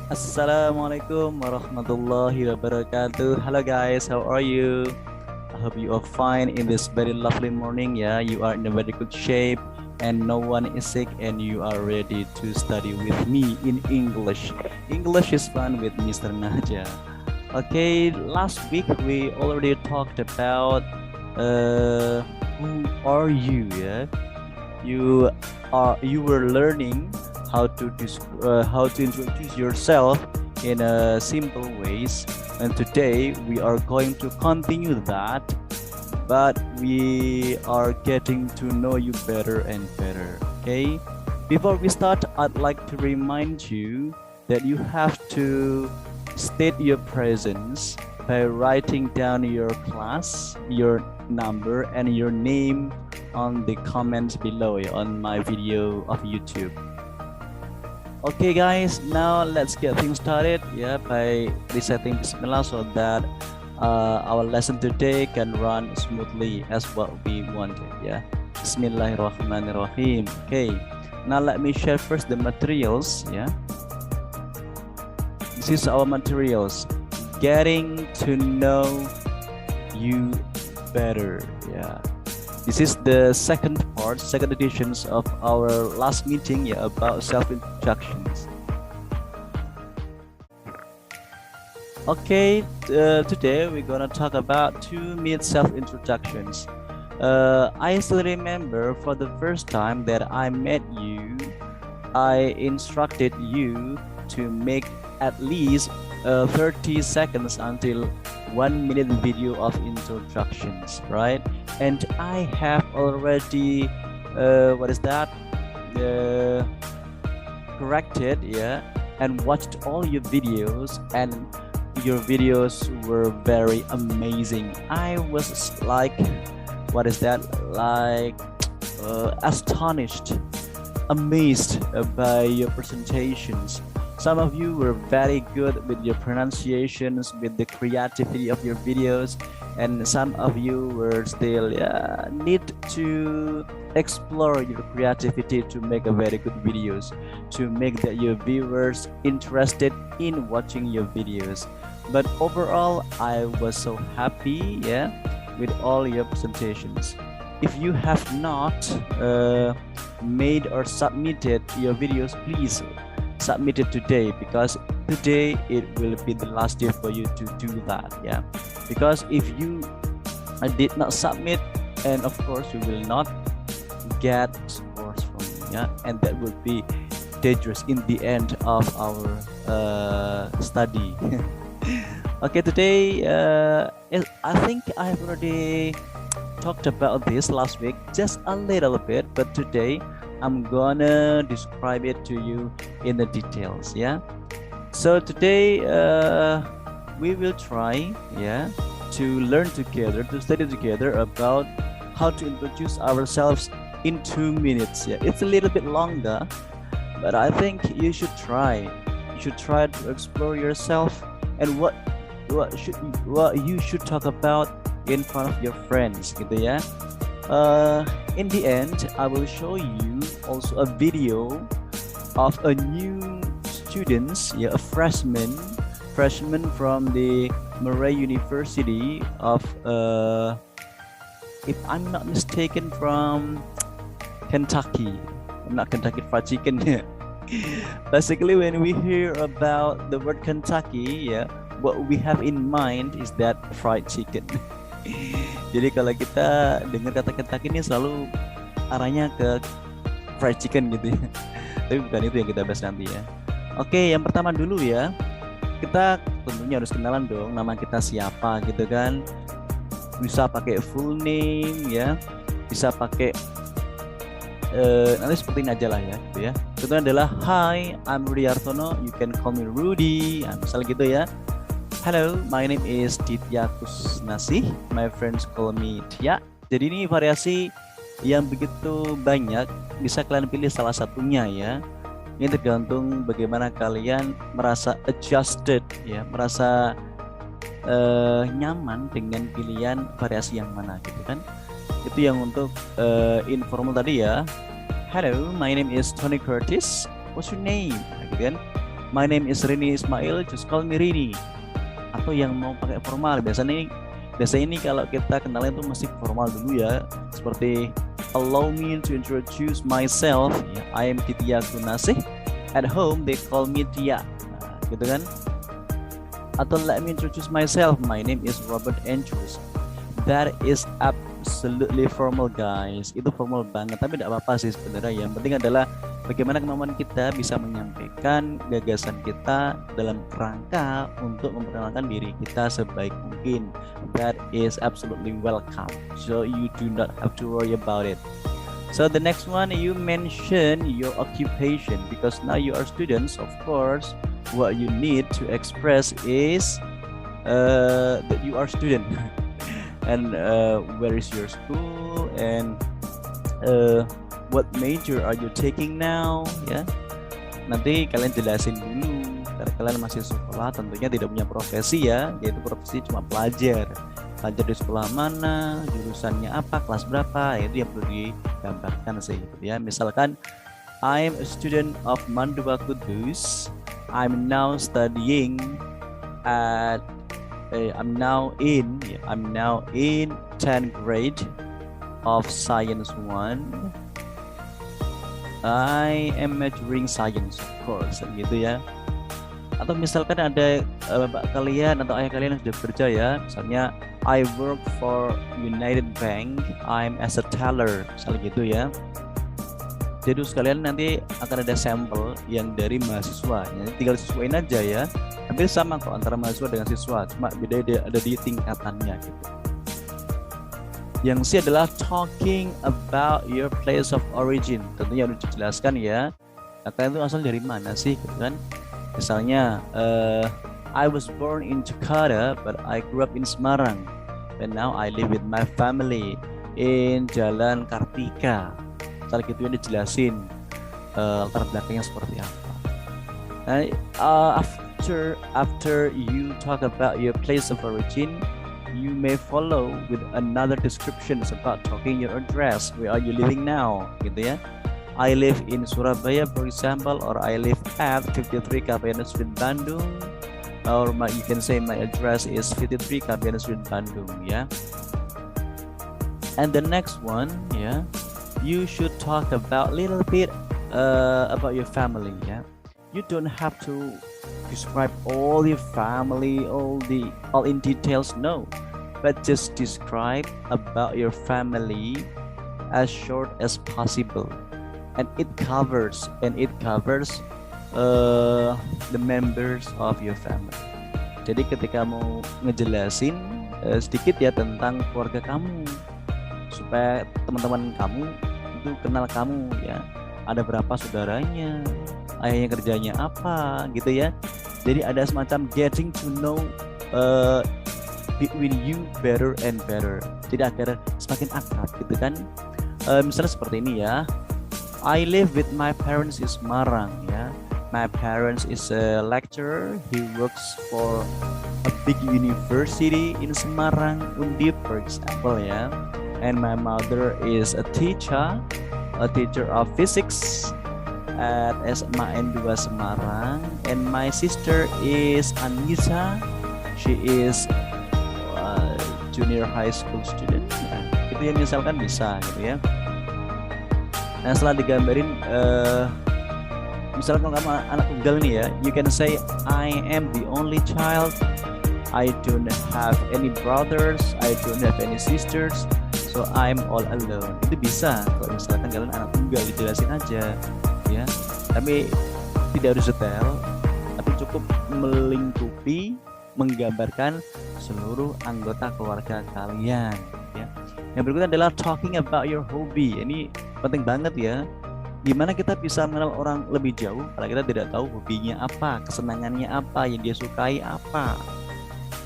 Assalamualaikum warahmatullahi wabarakatuh. Hello guys, how are you? I hope you are fine in this very lovely morning. Yeah, you are in a very good shape and no one is sick and you are ready to study with me in English. English is fun with Mr. Naja. Okay, last week we already talked about who are you, yeah? You were learning how to introduce yourself in a simple ways, and today we are going to continue that, but we are getting to know you better and better. Okay, before we start, I'd like to remind you that you have to state your presence by writing down your class, your number, and your name on the comments below on my video of YouTube. Okay guys, now let's get things started by resetting Bismillah so that our lesson today can run smoothly as what we wanted. Bismillahirrahmanirrahim. Okay, now let me share first the materials. This is our materials. Getting to know you better. This is the second editions of our last meeting about self-introductions. Okay, today we're gonna talk about 2-minute self-introductions. I still remember for the first time that I met you, I instructed you to make at least 30 seconds until 1-minute video of introductions, right? And I have already corrected and watched all your videos, and your videos were very amazing. I was like astonished, amazed by your presentations. Some of you were very good with your pronunciations, with the creativity of your videos, and some of you were still need to explore your creativity to make a very good videos, to make that your viewers interested in watching your videos. But overall, I was so happy with all your presentations. If you have not made or submitted your videos, please submit it today, because today it will be the last day for you to do that. Because if you did not submit, and of course you will not get scores from me, and that would be dangerous in the end of our study. Okay, today I think I've already talked about this last week just a little bit, but today I'm gonna describe it to you in the details. So today we will try to learn together, to study together about how to introduce ourselves in 2 minutes. It's a little bit longer, but I think you should try. You should try to explore yourself and what you should talk about in front of your friends, gitu. In the end, I will show you also a video of a new students, a freshman from the Murray University of, if I'm not mistaken, from Kentucky. Not Kentucky Fried Chicken. Basically, when we hear about the word Kentucky, what we have in mind is that fried chicken. Jadi kalau kita dengar kata Kentucky ini selalu arahnya ke fried chicken gitu ya. Tapi bukan itu yang kita bahas nanti ya. Oke, yang pertama dulu ya. Kita tentunya harus kenalan dong nama kita siapa gitu kan. Bisa pakai full name Bisa pakai nanti seperti ini aja lah gitu ya. Contohnya adalah Hi, I'm Rudy Artono, you can call me Rudy. Misal gitu ya. Hello, my name is Ditya Kusnasih. My friends call me Tia. Jadi ini variasi yang begitu banyak. Bisa kalian pilih salah satunya ya. Ini tergantung bagaimana kalian merasa adjusted merasa nyaman dengan pilihan variasi yang mana gitu kan. Itu yang untuk informal tadi ya. Hello, my name is Tony Curtis. What's your name? Gitu kan. My name is Rini Ismail, just call me Rini. Atau yang mau pakai formal, biasanya ini kalau kita kenalnya itu masih formal dulu ya, seperti allow me to introduce myself. I am Titya Gunasih. At home they call me Tia. Nah, gitu kan? Atau let me introduce myself. My name is Robert Andrews. That is absolutely formal guys. Itu formal banget, tapi tidak apa-apa sih sebenarnya. Yang penting adalah bagaimana kemampuan kita bisa menyampaikan gagasan kita dalam kerangka untuk memperkenalkan diri kita sebaik mungkin. That is absolutely welcome. So you do not have to worry about it. So the next one, you mention your occupation, because now you are students. Of course, what you need to express is that you are student. And where is your school, and what major are you taking now, ya. Nanti kalian jelasin dulu, karena kalian masih sekolah, tentunya tidak punya profesi ya, yaitu profesi cuma pelajar di sekolah mana, jurusannya apa, kelas berapa, itu yang perlu digambarkan sih, ya. Misalkan I'm a student of Mandua Kudus. I'm now studying at I'm now in 10th grade of Science 1. I am majoring science, of course, gitu ya. Atau misalkan ada bapak kalian atau ayah kalian yang sudah bekerja ya, misalnya I work for United Bank, I'm as a teller, misalnya gitu ya. Jadi sekalian nanti akan ada sampel yang dari mahasiswa, ya, tinggal sesuaiin aja ya. Hampir sama kok antara mahasiswa dengan siswa, cuma beda ada di tingkatannya gitu. Yang C adalah talking about your place of origin. Tentunya harus dijelaskan ya. Nah, kalian itu asal dari mana sih, gitu kan? Misalnya, I was born in Jakarta, but I grew up in Semarang, and now I live with my family in Jalan Kartika. Misalnya gitu ya, dijelasin latar belakangnya seperti apa. Nah, after you talk about your place of origin, you may follow with another description about talking your address. Where are you living now? Gitu ya. I live in Surabaya, for example, or I live at 53 Kapiana Street, Bandung, or you can say my address is 53 Kapiana Street, Bandung. Ya. And the next one, yeah, you should talk about little bit about your family. Yeah, you don't have to describe all your family, all in details, no, but just describe about your family as short as possible, and it covers the members of your family. Jadi ketika mau ngejelasin sedikit ya tentang keluarga kamu, supaya teman-teman kamu itu kenal kamu ya, ada berapa saudaranya, ayahnya kerjanya apa gitu ya. Jadi ada semacam getting to know between you better and better. Jadi agar semakin akrab gitu kan. Misalnya seperti ini ya. I live with my parents in Semarang ya. My parents is a lecturer. He works for a big university in Semarang, Undip for example ya. And my mother is a teacher of physics at SMA N2 Semarang, and my sister is Anissa. She is junior high school student. Nah, itu yang misalkan bisa gitu ya. Nah, setelah digambarin, misalkan kalau kamu anak tunggal nih ya, you can say I am the only child. I don't have any brothers. I don't have any sisters. So I'm all alone. Itu bisa kalau misalkan kalian anak tunggal, dijelasin aja ya. Tapi tidak harus detail, tapi cukup melingkupi, menggambarkan seluruh anggota keluarga kalian ya. Yang berikutnya adalah talking about your hobby. Ini penting banget ya. Gimana kita bisa mengenal orang lebih jauh kalau kita tidak tahu hobinya apa, kesenangannya apa, yang dia sukai apa.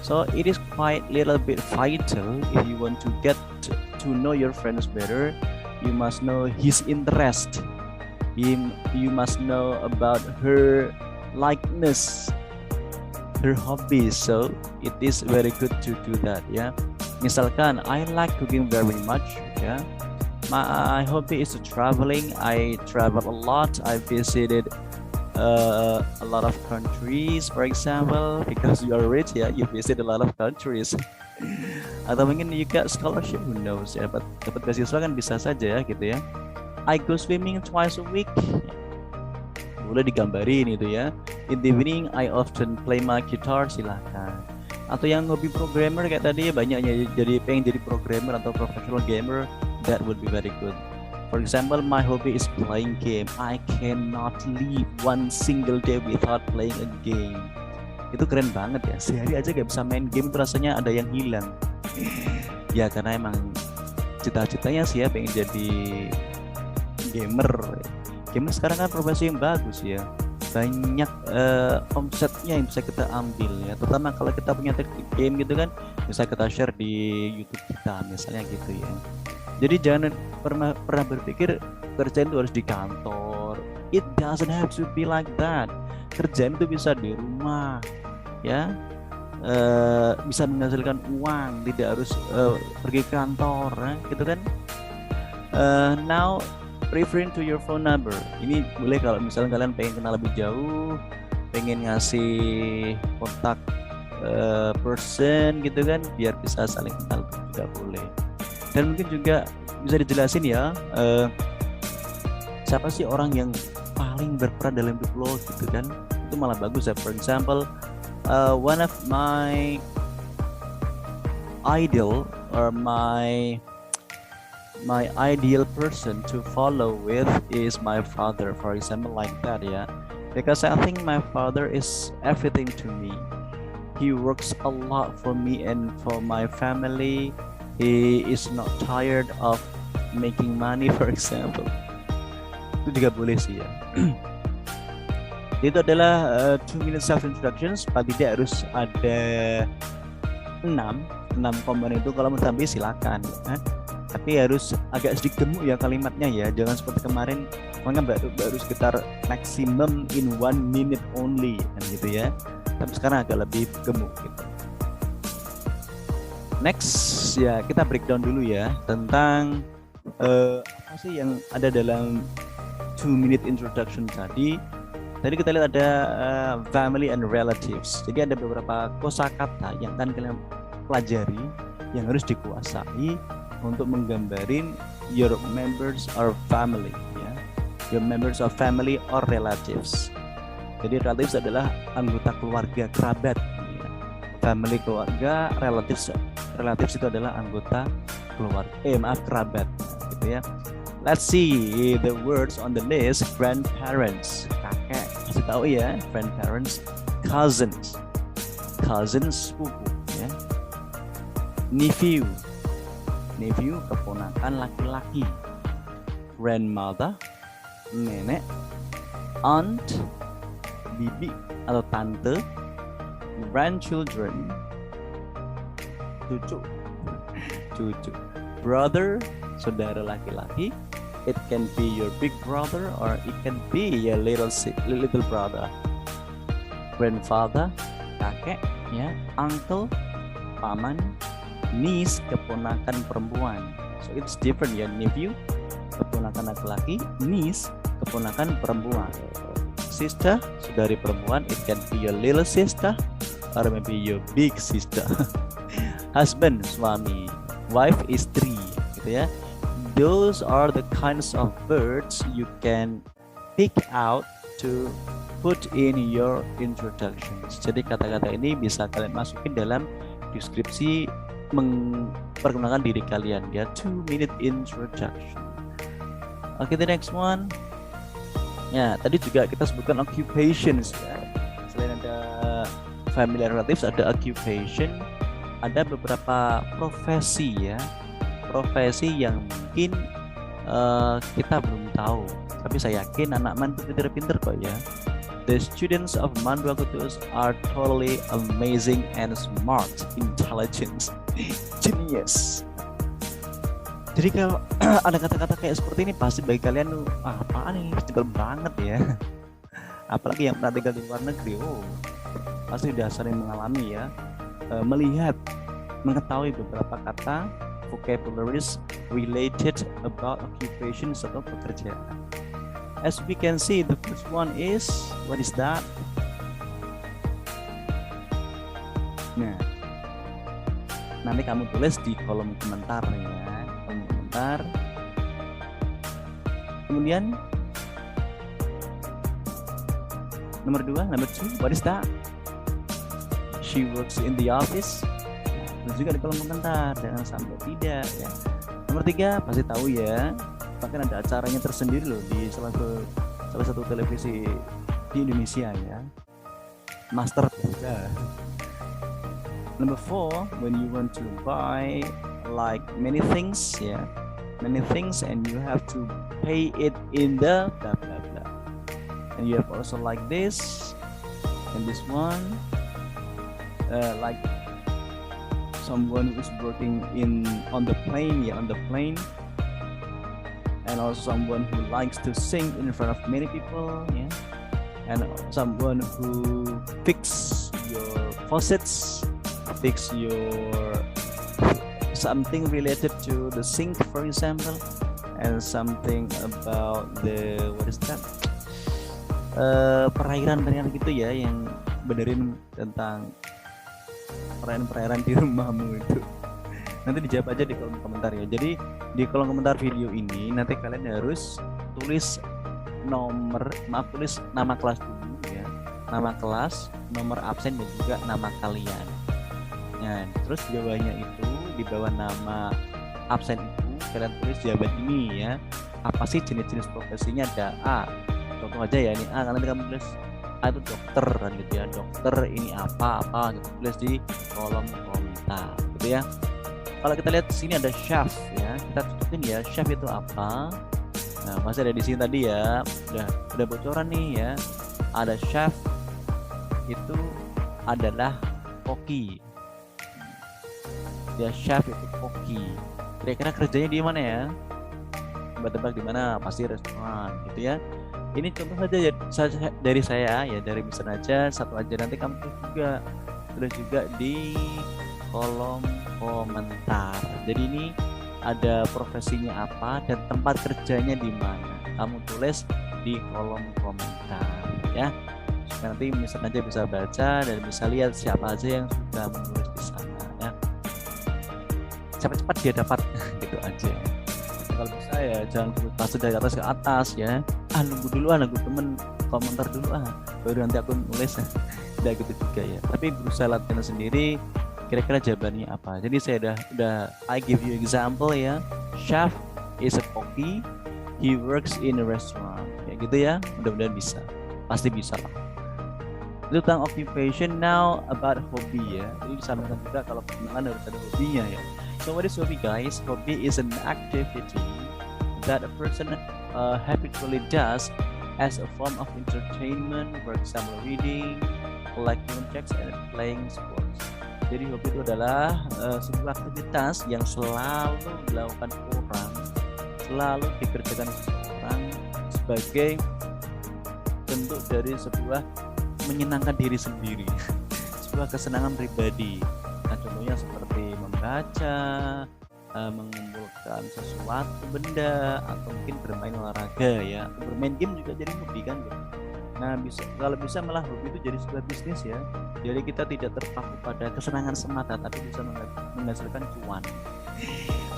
So it is quite little bit vital if you want to get to know your friends better. You must know his interest. You must know about her likeness, her hobbies. So it is very good to do that ya. Misalkan I like cooking very much ya. My hobby is traveling. I travel a lot. I visited a lot of countries, for example, because you are rich ya, you visit a lot of countries. Atau mungkin you get scholarship, who knows ya, dapat beasiswa kan bisa saja ya gitu ya. I go swimming twice a week. Boleh digambarin itu ya. In the evening I often play my guitar, silahkan. Atau yang hobi programmer kayak tadi ya, banyaknya jadi pengen jadi programmer atau professional gamer, that would be very good. For example, my hobby is playing game. I cannot live one single day without playing a game. Itu keren banget ya. Sehari aja gak bisa main game, itu rasanya ada yang hilang. Ya karena emang cita-citanya sih ya pengen jadi gamer. Gamer sekarang kan profesi yang bagus ya, banyak omsetnya yang bisa kita ambil ya, terutama kalau kita punya teknik game gitu kan, bisa kita share di YouTube kita misalnya gitu ya. Jadi jangan pernah berpikir kerjaan itu harus di kantor. It doesn't have to be like that. Kerjaan itu bisa di rumah ya, bisa menghasilkan uang, tidak harus pergi ke kantor ya, gitu kan. Now referring to your phone number, ini boleh kalau misalnya kalian pengen kenal lebih jauh, pengen ngasih kontak person gitu kan, biar bisa saling kenal juga boleh. Dan mungkin juga bisa dijelasin ya, siapa sih orang yang paling berperan dalam hidup lo gitu kan, itu malah bagus ya. For example, one of my idol or my ideal person to follow with is my father, for example, like that yeah, because I think my father is everything to me. He works a lot for me and for my family. He is not tired of making money, for example. Itu juga boleh sih ya. Itu adalah 2 minute self introductions, paling tidak harus ada 6 komen itu. Kalau mau tambah silakan ya. Tapi harus agak sedikit gemuk ya kalimatnya ya, jangan seperti kemarin makanya baru sekitar maximum in 1 minute only kan gitu ya, tapi sekarang agak lebih gemuk gitu. Next ya, kita breakdown dulu ya tentang apa sih yang ada dalam 2 minute introduction tadi. Tadi kita lihat ada family and relatives, jadi ada beberapa kosakata yang akan kalian pelajari yang harus dikuasai untuk menggambarin your members or family ya, your members of family or relatives. Jadi relatives adalah anggota keluarga, kerabat ya. Family keluarga, relatives itu adalah anggota keluarga, kerabat gitu ya. Let's see the words on the list. Grandparents, kakek, kasih tahu ya, grandparents. Cousins sepupu ya. Nephew, keponakan laki-laki. Grandmother, nenek. Aunt, bibi atau tante. Grandchildren, cucu. Brother, saudara laki-laki. It can be your big brother or it can be your little brother. Grandfather, kakek ya. Uncle, paman. Niece, keponakan perempuan. So it's different ya. Nephew, keponakan laki-laki. Niece, keponakan perempuan. Sister, saudari perempuan. It can be your little sister or maybe your big sister. Husband, suami. Wife, istri gitu ya. Those are the kinds of words you can pick out to put in your introductions. Jadi kata-kata ini bisa kalian masukin dalam deskripsi memperkenalkan diri kalian ya. 2 minute introduction. Oke, the next one ya, tadi juga kita sebutkan occupations ya. Selain ada family relatives, ada occupation, ada beberapa profesi ya, profesi yang mungkin kita belum tahu, tapi saya yakin anak man itu pinter-pinter kok ya. The students of Mandua Kutus are totally amazing and smart, intelligent, genius. Jadi kalau ada kata-kata kayak seperti ini pasti bagi kalian apaan nih, tebal banget ya. Apalagi yang pernah tinggal di luar negeri, pasti sudah sering mengalami ya, melihat, mengetahui beberapa kata vocabularies related about occupations atau pekerjaan. As we can see, the first one is, what is that? Nah, nanti kamu tulis di kolom komentar ya, kolom komentar. Kemudian nomor 2, number 2, what is that? She works in the office. Tulis juga di kolom komentar, jangan sampai tidak ya. Nomor 3 pasti tahu ya, bahkan ada acaranya tersendiri loh di salah satu televisi di Indonesia ya, Master juga. Number 4, when you want to buy like many things ya, many things, and you have to pay it in the blah blah blah, and you have also like this and this one, like someone who's working on the plane ya, on the plane, and also someone who likes to sing in front of many people yeah, and someone who fix your faucets, fix your something related to the sink for example, and something about the, what is that, perairan gitu ya, yang benerin tentang perairan di rumahmu itu. Nanti dijawab aja di kolom komentar ya. Jadi di kolom komentar video ini nanti kalian harus tulis tulis nama kelas dulu ya, nama kelas, nomor absen, dan juga nama kalian. Nah, terus di bawahnya itu, di bawah nama absen itu kalian tulis jawaban ini ya. Apa sih jenis-jenis profesinya? Ada A, contoh aja ya, ini A, nanti kamu tulis A itu dokter kan gitu ya, dokter ini apa gitu, tulis di kolom komentar gitu ya. Kalau kita lihat di sini ada chef ya, kita tutupin ya, chef itu apa. Nah, masih ada di sini tadi ya, udah bocoran nih ya. Ada chef itu adalah koki. Ya, chef itu koki. Kira-kira kerjanya di mana ya? Tebak-tebak di mana? Pasti restoran gitu ya. Ini contoh saja dari saya ya, dari Mister aja, satu aja, nanti kamu tulis juga di kolom komentar. Jadi ini ada profesinya apa dan tempat kerjanya di mana, kamu tulis di kolom komentar ya, supaya nanti Mister aja bisa baca dan bisa lihat siapa aja yang sudah menulis di sana ya. Cepat-cepat dia dapat gitu aja. Kalau bisa ya jangan pasti dari atas ke atas ya. Nunggu dulu nunggu temen komentar dulu baru nanti aku nulis tidak gitu juga ya. Tapi berusaha latihan sendiri, kira-kira jawabannya apa. Jadi saya udah I give you example ya. Chef is a koki, he works in a restaurant ya gitu ya. Mudah-mudahan bisa, pasti bisa lah. Itu tentang occupation. Now about hobby ya. Jadi disarankan juga kalau perkenalan harus ada hobinya ya. So what is hobby guys? Hobby is an activity that a person habitually does as a form of entertainment, for example reading, collecting objects, and playing sports. Jadi hobi itu adalah sebuah aktivitas yang selalu dilakukan orang, selalu dikerjakan seseorang sebagai bentuk dari sebuah menyenangkan diri sendiri, sebuah kesenangan pribadi. Nah, contohnya seperti membaca, mengumpulkan sesuatu benda, atau mungkin bermain olahraga ya, atau bermain game juga jadi hobi kan. Nah, kalau bisa malah hobi itu jadi sebuah bisnis ya. Jadi kita tidak terpaku pada kesenangan semata, tapi bisa menghasilkan cuan.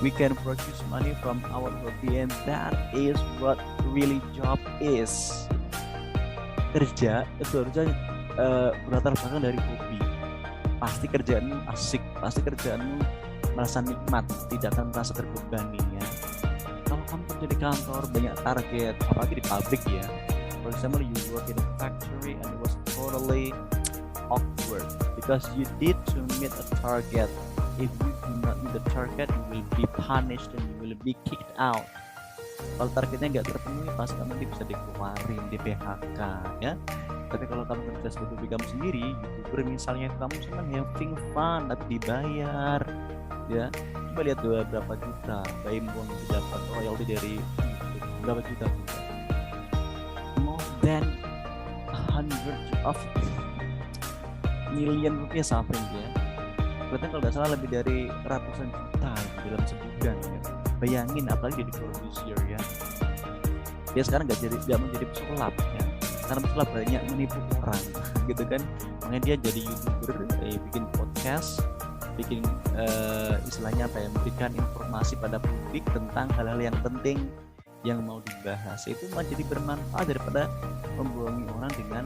We can produce money from our hobby, and that is what really job is. Kerja itu harusnya berlatar belakang dari hobi. Pasti kerjaanmu asik, pasti kerjaanmu merasa nikmat, tidak akan merasa terbebani ya. Kalau kamu kerja di kantor banyak target, apalagi di pabrik ya. For example, you work in a factory and it was totally awkward because you need to meet a target. If you do not meet the target, you will be punished and you will be kicked out. Kalau targetnya nggak terpenuhi, pasti kamu bisa dikeluarin, di PHK ya. Tapi kalau kamu kerja sebagai hobi kamu sendiri, YouTuber misalnya, kamu senang having fun tapi dibayar ya. Coba lihat berapa juta Baim Wong dapat royalty dari YouTube, berapa juta juga, more than 100 of million rupiah something ya. Berarti kalau nggak salah lebih dari ratusan juta dalam sebulan ya. Bayangin, apalagi jadi producer ya. dia sekarang nggak mau jadi pesulap ya, karena pesulap banyak menipu orang gitu kan. Makanya dia jadi YouTuber, bikin podcast, bikin istilahnya apa ya, memberikan informasi pada publik tentang hal-hal yang penting yang mau dibahas. Itu malah jadi bermanfaat daripada membohongi orang dengan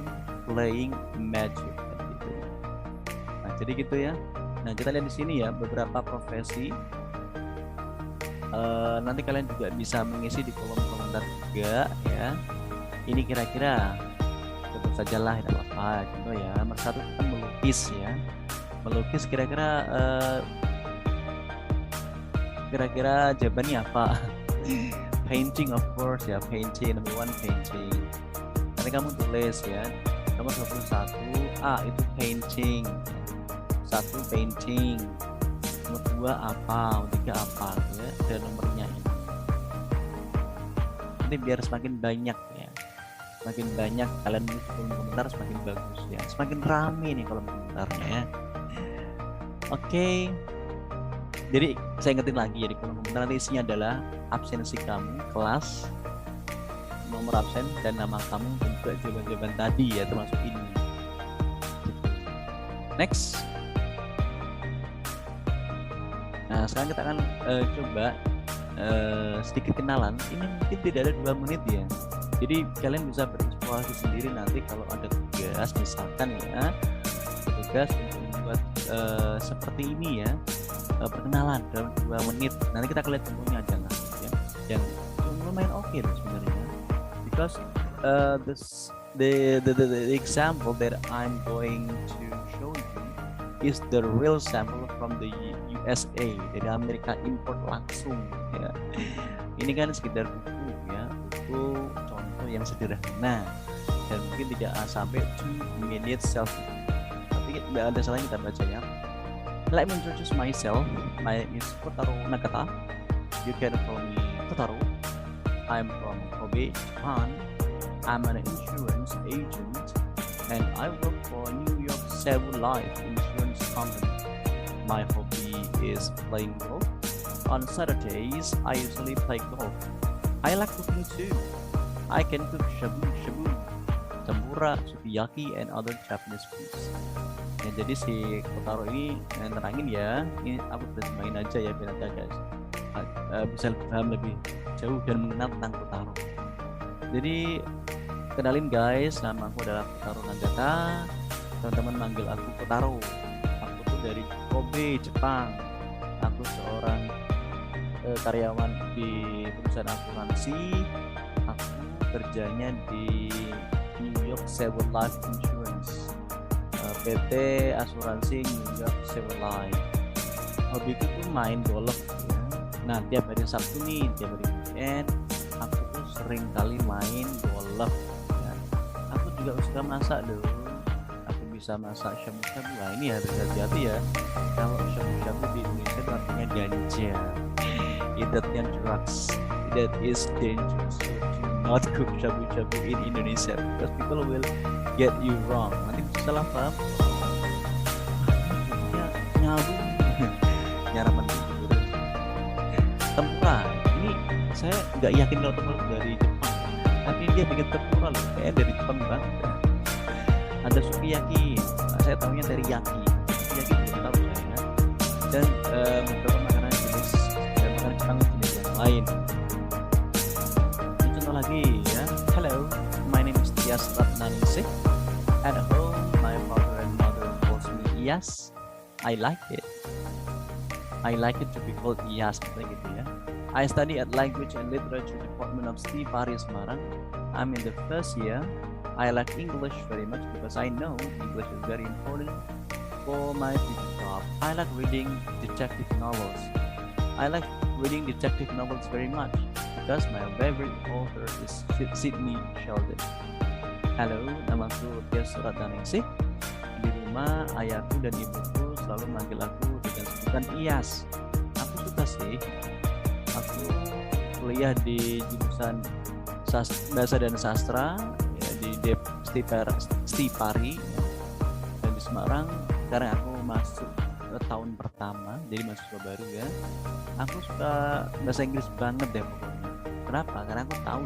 playing magic gitu. Nah jadi gitu ya. Nah kita lihat di sini ya beberapa profesi. Nanti kalian juga bisa mengisi di kolom komentar juga ya. Ini kira-kira tentu saja lah, tidak apa-apa gitu ya. Nomor 1 kita melukis ya. Melukis kira-kira jawabannya apa? Painting of course ya, painting. Number 1 painting. Nanti kamu tulis ya. Nomor 21 itu painting. 1 painting. Nomor 2 apa? Nomor 3 apa ya? Dan nomornya ini. Nanti biar semakin banyak ya. Semakin banyak kalian nulis kolom komentar semakin bagus ya. Semakin rame nih kolom komentarnya ya. Oke. Jadi saya ingetin lagi ya, di kolom komentar nanti isinya adalah absensi kamu, kelas, nomor absen, dan nama kamu, dan juga jawaban-jawaban tadi ya, termasuk ini. Next. Nah sekarang kita akan coba sedikit kenalan. Ini mungkin tidak ada 2 menit ya. Jadi kalian bisa bereksplorasi sendiri nanti kalau ada tugas, misalkan ya, tugas untuk membuat seperti ini ya, perkenalan dalam 2 menit. Nanti kita lihat contohnya aja lah ya, yang lumayan oke loh sebenarnya. Because the example that I'm going to show you is the real sample from the USA, dari Amerika, import langsung ya. Ini kan sekedar buku ya, buku contoh yang sederhana dan mungkin tidak sampai 2 minutes self, tapi tidak ada salahnya kita baca ya. Let me introduce myself. My name is Kotaro Nakata. You can call me Kotaro. I'm from Kobe, Japan. I'm an insurance agent and I work for New York Sebu Life Insurance Company. My hobby is playing golf. On Saturdays, I usually play golf. I like cooking too. I can cook shabu-shabu, tempura, sukiyaki, and other Japanese foods. Ya, jadi si Kotaro ini nerangin ya, ini aku terjemahin aja ya biar guys bisa paham lebih jauh dan mengenal tentang Kotaro. Jadi kenalin guys, nama aku adalah Kotaro Nagata. Teman-teman manggil aku Kotaro. Aku tuh dari Kobe, Jepang. Aku seorang karyawan di perusahaan asuransi. Aku kerjanya di New York Sebu Life Insurance, PT asuransi New York Sebu Life. Hobiku tuh main golf ya. Nah tiap hari Sabtu nih, tiap hari weekend aku tuh sering kali main golf ya. Aku juga suka masak loh. Aku bisa masak shabu-shabu. Nah ini harus hati-hati ya, kalau shabu-shabu di Indonesia itu artinya ganja. Idatnya drugs, that is dangerous. So do not cook shabu-shabu in Indonesia because people will get you wrong. Nanti bisa salah paham. Nyabu nyaraman tempura. Ini saya nggak yakin kalau tempura dari Jepang, tapi dia bikin tempura loh, kayak dari Jepang banget. Ada sukiyaki, saya tahunya dari yaki. Sukiyaki belum tahu saya. Dan beberapa makanan jenis makanan Jepang jenis yang lain. Ini contoh lagi ya. Hello, my name is Tias Ratnaningsih. At home, my father and mother calls me Iyas. I like it. I like it to be called Iyas, gitu ya. I study at Language and Literature Department of Stipari Semarang. I'm in the first year. I like English very much because I know English is very important for my future job. I like reading detective novels. I like reading detective novels very much because my favorite author is Sidney Sheldon. Halo, namaku Tias Ratnaningsih. Di rumah ayahku dan ibuku selalu manggil aku dengan sebutan Iyas. Aku suka sih. Aku kuliah di jurusan Bahasa dan Sastra ya, di Stipari ya, dan di Semarang. Sekarang aku masuk ke tahun pertama, jadi mahasiswa baru ya. Aku suka bahasa Inggris banget deh pokoknya. Kenapa? Karena aku tahu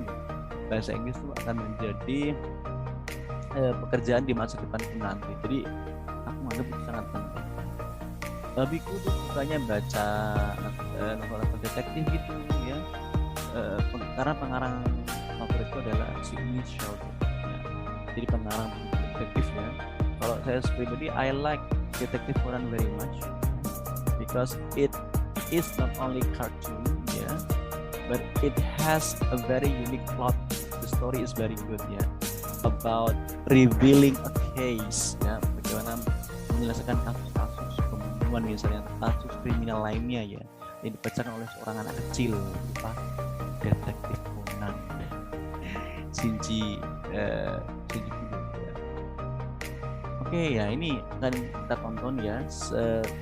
ya, bahasa Inggris itu akan menjadi pekerjaan di masa depanku nanti. Jadi aku menganggap itu sangat penting. Hobiku tuh sukanya baca novel-novel detektif gitu ya. Karena pengarang favoritku adalah si Michelle. Ya. Jadi pengarang detektif ya. Kalau saya pribadi, I like Detective Conan very much because it is not only cartoon, yeah, but it has a very unique plot. The story is very good, ya, about revealing a case, ya, bagaimana menyelesaikan kasus-kasus pembunuhan misalnya, kasus kriminal lainnya ya, yang dibacakan oleh seorang anak kecil, berupa Detektif Conan, Shinji Kudo. Oke, ya ini akan kita tonton ya,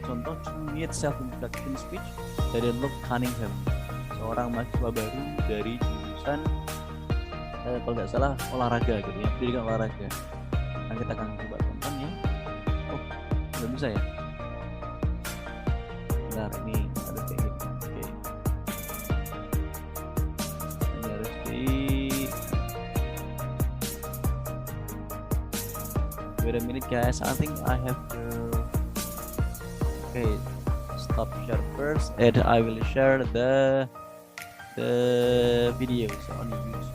contoh 2-minute self introduction speech dari Luke Cunningham, seorang mahasiswa baru dari jurusan kalau nggak salah olahraga gitu ya, pendidikan olahraga. Nah, kita akan coba tonton ya. Oh, belum bisa ya? Bentar, ini ada kayak gitu. Oke. Ini harus di wait a minute guys, I think I have to stop share first and I will share the videos on YouTube.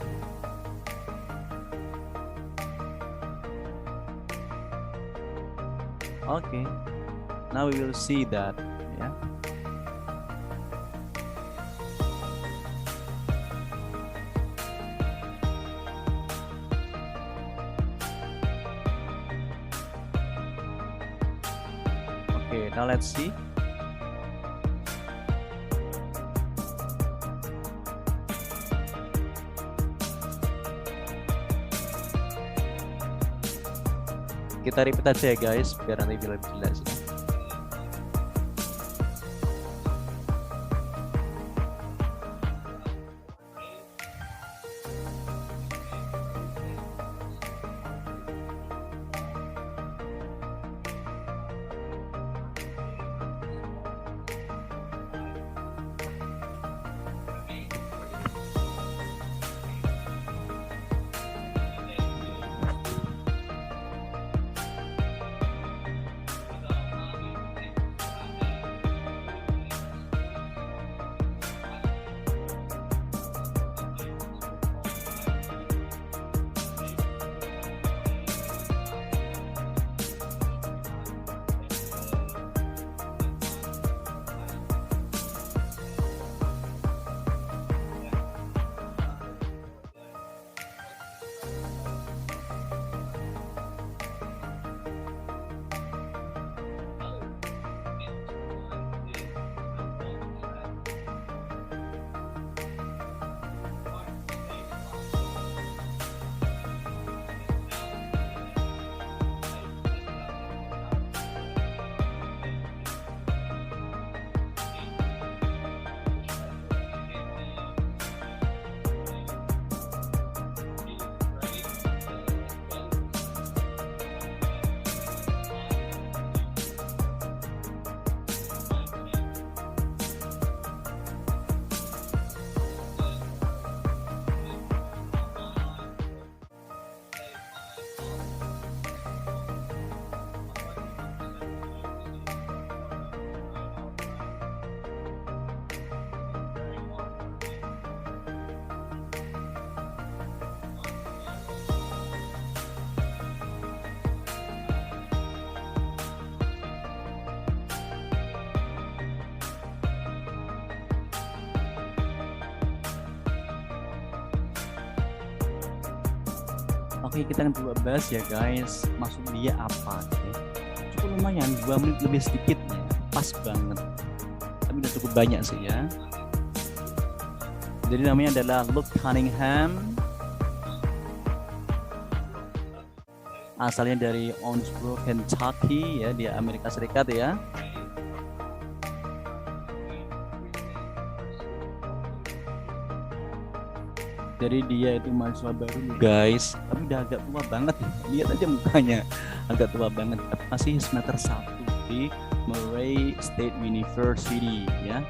Okay, now we will see that, yeah. Okay, now let's see. Kita repeat aja ya guys, biar nanti lebih jelas ya. Oke, kita akan coba bahas ya guys, maksud dia apa ya. Cukup lumayan, 2 menit lebih sedikit ya, pas banget. Tapi udah cukup banyak sih ya. Jadi namanya adalah Luke Cunningham. Asalnya dari Owensboro, Kentucky ya, di Amerika Serikat ya. Jadi dia itu mahasiswa baru guys, tapi udah agak tua banget. Lihat aja mukanya, agak tua banget. Masih semester 1 di Murray State University ya.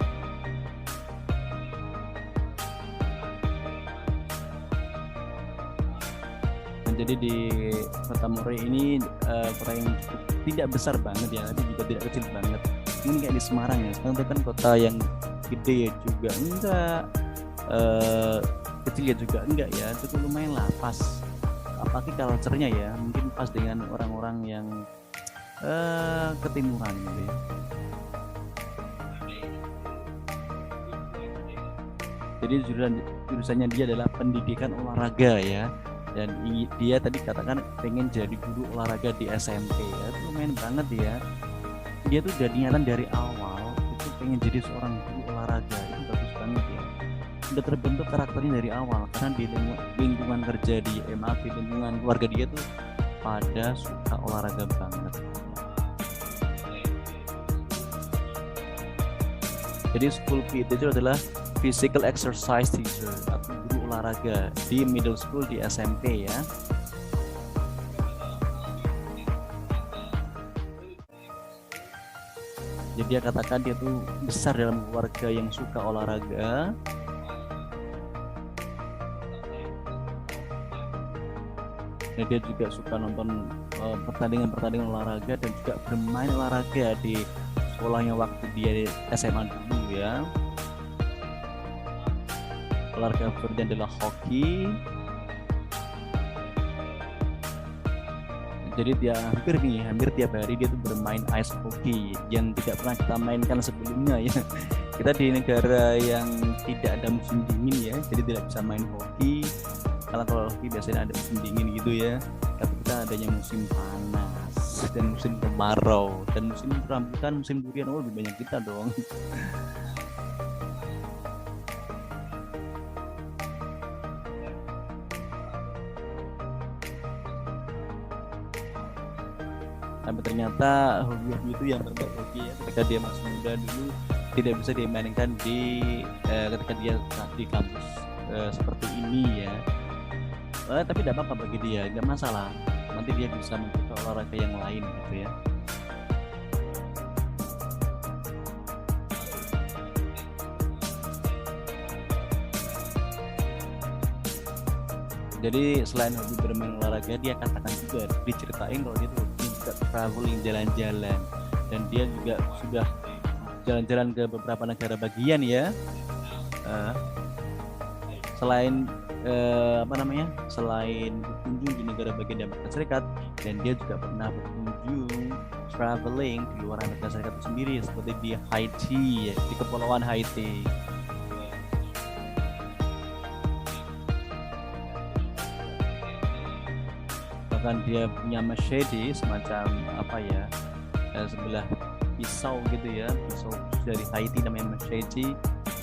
Jadi di Kota Murai ini kota yang cukup tidak besar banget ya, tapi juga tidak kecil banget. Ini kayak di Semarang ya. Semarang itu kan kota yang gede ya juga enggak, kecil ya juga enggak ya, cukup lumayan lah pas. Apalagi culture-nya ya, mungkin pas dengan orang-orang yang ketimuran gitu ya. Jadi jurusannya dia adalah pendidikan olahraga ya, dan dia tadi katakan pengen jadi guru olahraga di SMP ya. Itu lumayan banget ya, dia tuh udah niatan dari awal itu pengen jadi seorang guru olahraga. Itu bagus banget ya, udah terbentuk karakternya dari awal, karena di lingkungan kerja di MAP, lingkungan keluarga dia tuh pada suka olahraga banget. Jadi school PT itu adalah physical exercise teacher atau guru olahraga di middle school di SMP ya. Jadi dia katakan dia tuh besar dalam keluarga yang suka olahraga. Dan dia juga suka nonton pertandingan-pertandingan olahraga dan juga bermain olahraga di sekolahnya waktu dia di SMA dulu ya. Olahraga favoritnya adalah hoki. Jadi dia hampir tiap hari dia tuh bermain ice hockey yang tidak pernah kita mainkan sebelumnya ya. Kita di negara yang tidak ada musim dingin ya, jadi tidak bisa main hoki. Kalau hoki biasanya ada musim dingin gitu ya, tapi kita adanya musim panas dan musim kemarau dan musim rambutan, musim durian. Oh, lebih banyak kita dong. Tapi ternyata hobi-hobi itu yang berbuat hoki ya, ketika dia masih muda dulu tidak bisa dimainkan di ketika dia di kampus seperti ini ya. Tapi tidak apa-apa bagi dia, nggak masalah. Nanti dia bisa mencoba olahraga yang lain gitu ya. Jadi selain hobi bermain olahraga, dia katakan juga diceritain kalau dia tuh juga traveling, jalan-jalan, dan dia juga sudah jalan-jalan ke beberapa negara bagian ya. Selain selain berkunjung di negara bagian Amerika Serikat, dan dia juga pernah berkunjung traveling di luar Amerika Serikat itu sendiri, seperti di Haiti ya, di Kepulauan Haiti. Bahkan dia punya machete, semacam sebelah pisau gitu ya, pisau dari Haiti namanya machete,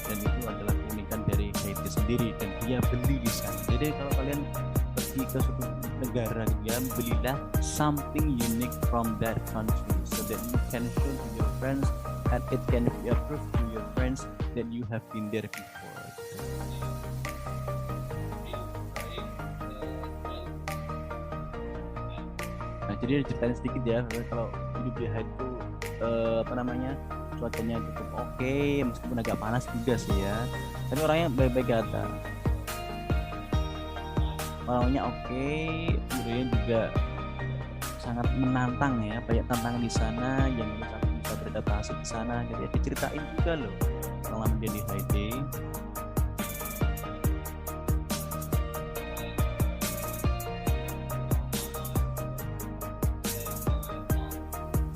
dan itu adalah keunikan dari Haiti sendiri, dan dia beli di sana. Jadi kalau kalian pergi ke suatu negara ya, belilah something unique from that country so that you can show to your friends and it can be a proof to your friends that you have been there before. Nah, jadi ceritain sedikit ya, kalau hidup di Haiti itu cuacanya cukup oke, meskipun agak panas juga sih ya, tapi orangnya baik-baik aja. Orangnya oke, kemudian juga sangat menantang ya, banyak tantangan di sana yang harus aku bisa beradaptasi di sana. Jadi diceritain juga loh pengalaman dia di Haiti.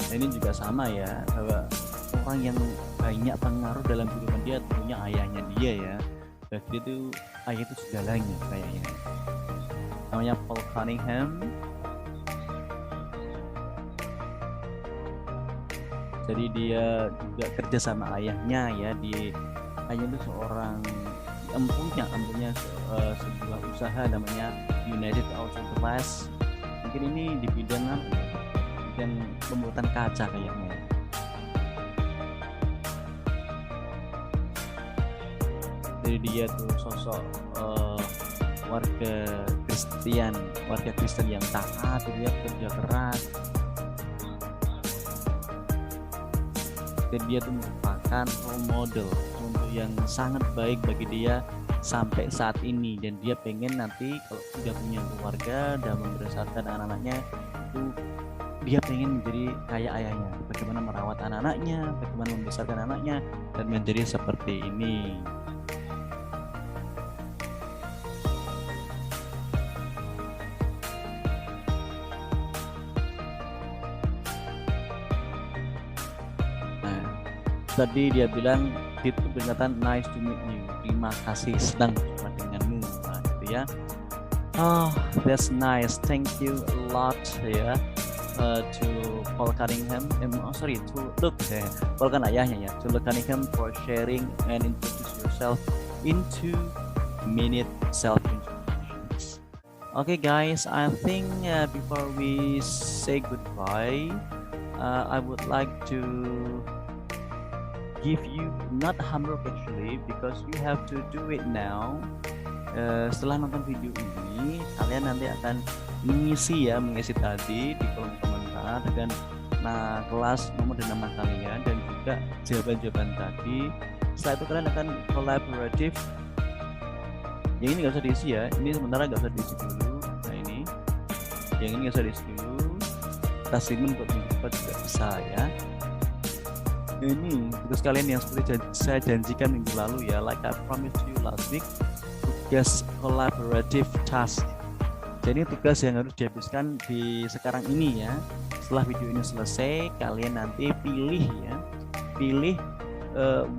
Nah, ini juga sama ya, bahwa orang yang banyak pengaruh dalam kehidupan dia tentunya ayahnya dia ya. Berarti itu ayah itu segalanya kayaknya. Namanya Paul Cunningham. Jadi dia juga kerja sama ayahnya ya, ayahnya itu seorang empunya sebuah usaha namanya United Auto Glass. Mungkin ini di bidang pembuatan kaca kayaknya. Jadi dia tuh sosok warga Kristen yang taat, dia kerja keras, dan dia tuh merupakan role model, contoh yang sangat baik bagi dia sampai saat ini, dan dia pengen nanti kalau udah punya keluarga dan membesarkan anak-anaknya itu dia pengen menjadi kayak ayahnya, bagaimana merawat anak-anaknya, bagaimana membesarkan anaknya dan menjadi seperti ini. Nah, tadi dia bilang itu pernyataan nice to meet you, terima kasih, senang berjumpa denganmu, nah, gitu ya. Oh, that's nice, thank you a lot ya. To Paul Cunningham, to Luke, Paul kan ayahnya ya, to Luke Cunningham for sharing and introduce yourself in 2-minute self-introductions. Okay guys, I think before we say goodbye, I would like to give you not homework actually, because you have to do it now. Setelah nonton video ini, kalian nanti akan mengisi tadi di kolom komentar dengan kelas, nomor dan nama kalian, dan juga jawaban-jawaban tadi. Setelah itu kalian akan kolaboratif. Yang ini nggak usah diisi ya, ini sementara nggak usah diisi dulu. Nah ini, yang ini nggak usah diisi dulu. Kita simpen buat minggu depan juga bisa ya. Ini tugas kalian yang seperti saya janjikan minggu lalu ya, like I promised you last week, tugas collaborative task. Jadi tugas yang harus dihabiskan di sekarang ini ya. Setelah video ini selesai, kalian nanti pilih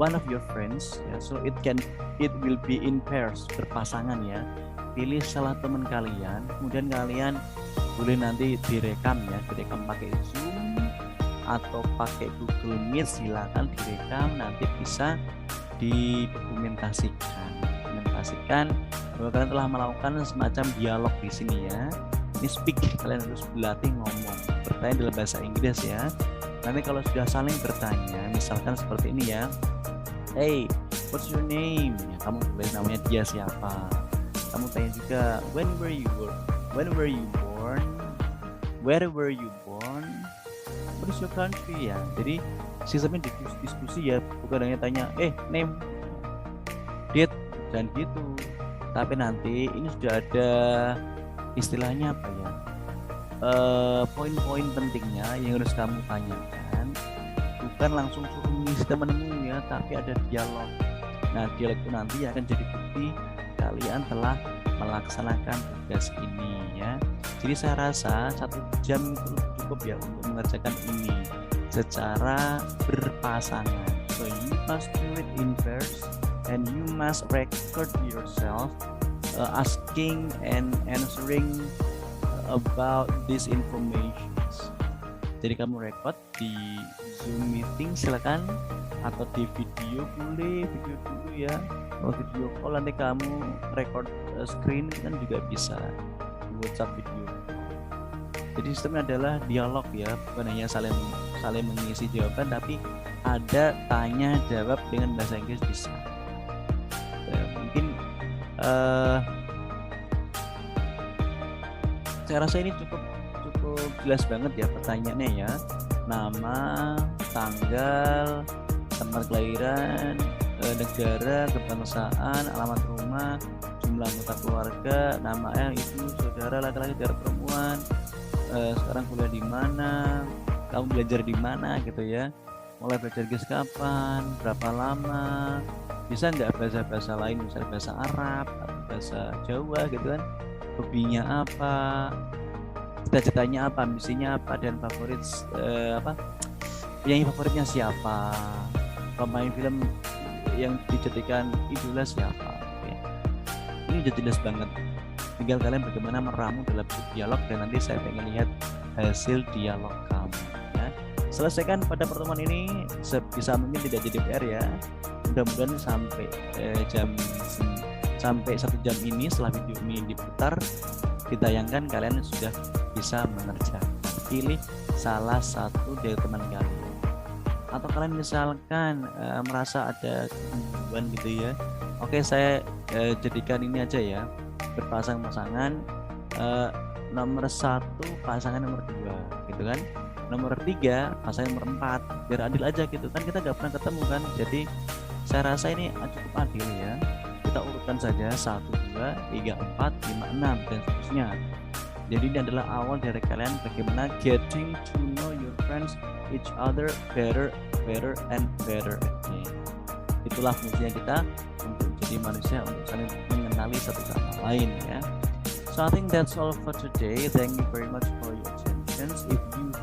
one of your friends ya. So it will be in pairs, berpasangan ya. Pilih salah teman kalian, kemudian kalian boleh nanti direkam ya, direkam pakai Zoom atau pakai Google Meet, silakan direkam, nanti bisa didokumentasikan bahwa kalian telah melakukan semacam dialog di sini ya. Ini speak, kalian harus berlatih ngomong, bertanya dalam bahasa Inggris ya. Nanti kalau sudah saling bertanya, misalkan seperti ini ya, hey, what's your name? Ya, kamu tulis namanya dia siapa. Kamu tanya juga, when were you born? Where were you born? What is your country ya? Jadi sistemnya diskusi ya, bukan hanya tanya, name, date, dan gitu. Tapi nanti ini sudah ada istilahnya apa ya, poin-poin pentingnya yang harus kamu tanyakan, bukan langsung suruh mengisi temenmu ya, tapi ada dialog. Nah dialog itu nanti akan jadi bukti kalian telah melaksanakan tugas ini ya. Jadi saya rasa 1 jam itu cukup ya untuk mengerjakan ini secara berpasangan. So you must do it in pairs, and you must record yourself asking and answering about these informations. Jadi kamu record di Zoom meeting silakan, atau di video boleh, video dulu ya. Kalau video call nanti kamu record screen kan juga bisa di WhatsApp video. Jadi sistemnya adalah dialog ya, bukan hanya saling mengisi jawaban, tapi ada tanya jawab dengan bahasa Inggris bisa. Mungkin saya rasa ini cukup jelas banget ya pertanyaannya ya. Nama, tanggal, tempat kelahiran, negara, kebangsaan, alamat rumah, jumlah anggota keluarga, nama ayah, ibu, saudara, laki-laki, saudara perempuan, sekarang kuliah di mana, kamu belajar di mana gitu ya, mulai belajar Inggris kapan, berapa lama, bisa nggak bahasa lain, misalnya bahasa Arab atau bahasa Jawa gitu kan, hobinya apa, cita-citanya apa, misinya apa, dan favorit penyanyi favoritnya siapa, pemain film yang dijadikan idola siapa ya. Ini udah jelas banget, tinggal kalian bagaimana meramu dalam dialog, dan nanti saya pengen lihat hasil dialog kamu ya. Selesaikan pada pertemuan ini sebisa mungkin, tidak jadi PR ya. Mudah-mudahan sampai 1 jam ini, setelah video ini diputar ditayangkan, kalian sudah bisa mengerjakan. Pilih salah satu dari teman kalian, atau kalian misalkan merasa ada kebimbangan gitu ya. Oke, saya jadikan ini aja ya, berpasang-pasangan, nomor 1 pasangan nomor 2 gitu kan, nomor 3 pasangan nomor 4, biar adil aja gitu kan, kita nggak pernah ketemu kan. Jadi saya rasa ini cukup adil ya. Kita kita urutkan saja 1, 2, 3, 4, 5, 6 dan seterusnya. Jadi ini adalah awal dari kalian bagaimana getting to know your friends each other better and better again. Itulah fungsinya kita untuk jadi manusia, untuk saling mengenali satu sama lain ya. So I think that's all for today. Thank you very much for your attention. If you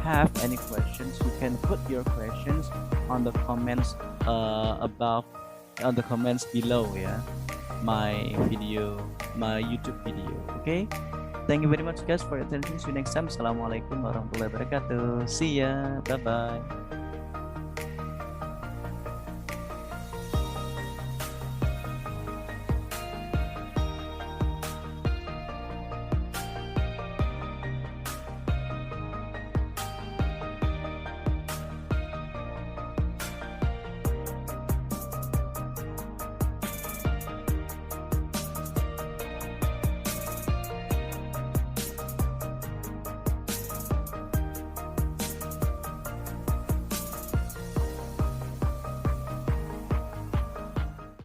have any questions, you can put your questions on the comments on the comments below ya. My YouTube video. Okay? Thank you very much guys for your attention. See you next time. Assalamualaikum warahmatullahi wabarakatuh. See ya. Bye bye.